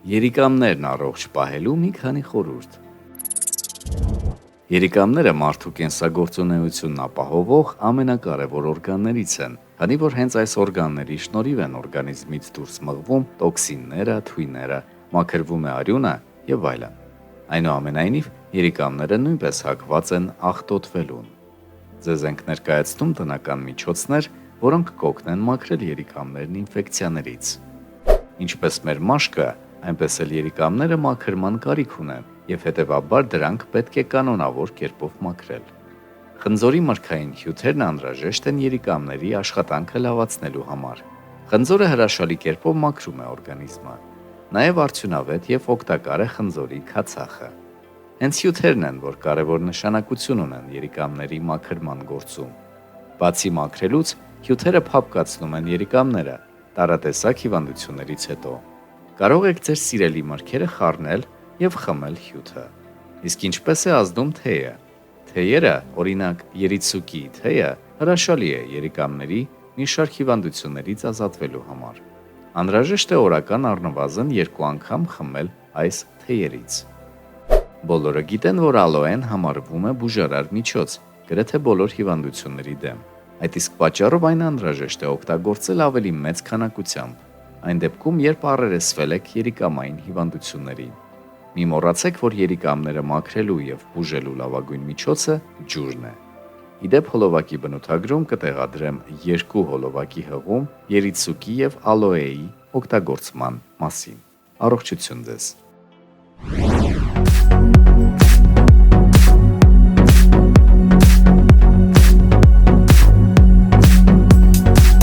Երիկամներն առողջ պահելու մի քանի խորհուրդ։ Երիկամները մարդու կենսագործունեությունն ապահովող ամենակարևոր օրգաններից են, քանի որ հենց այս օրգանների շնորհիվ են օրգանիզմից դուրս մղվում տոքսինները, թույները, մաքրվում է արյունը եւ այլն։ Այնուամենայնիվ, երիկամները նույնպես հակված են աղտոտվելուն։ Ձեզ ենք ներկայացնում տնական միջոցներ, որոնք կօգնեն մաքրել երիկամներն ինֆեկցիաներից։ Ինչպես մեր մաշկը, այնպես էլ երիկամները մաքրման կարիք ունեն եւ հետեւաբար դրանք պետք է կանոնավոր կերպով մաքրել։ Խնձորի մրգային հյութերն անհրաժեշտ են երիկամների աշխատանքը լավացնելու համար։ Խնձորը հրաշալի կերպով մաքրում է օրգանիզմը։ Նաեւ արդյունավետ եւ օգտակար է խնձորի քացախը։ Հենց հյութերն են, որ կարևոր նշանակություն ունեն երիկամների մաքրման գործում։ Բացի մաքրելուց, հյութերը փափկացնում են երիկամները տարատեսակ հիվանդություններից հետո։ Կարող եք ձեր սիրելի մրգերը խառնել եւ խմել հյութը։ Իսկ ինչպես է ազդում թեյը։ Թեյերը, օրինակ երիցուկի թեյը, հրաշալի է երիկամների մի շարք հիվանդություններից ազատվելու համար։ Անհրաժեշտ է օրական առնվազն 2 անգամ խմել այս թեյերից։ Բոլորը գիտեն, որ ալոեն համարվում է բուժարար միջոց, գրեթե բոլոր հիվանդությունների դեմ։ Այդ իսկ պատճառով այն անհրաժեշտ է օգտագործել ավելի մեծ քանակությամբ։ Այն դեպքում, երբ առերեսվել եք երիկամային հիվանդություններին։ Մի մոռացեք, որ երիկամները մաքրելու եւ բուժելու լավագույն միջոցը ջուրն է։ Իդեպ հոլովակի բնութագրում կտեղադրեմ 2 հոլովակի հղում երիցուկի եւ ալոեի օգտագործման մասին։ Առողջություն ձեզ։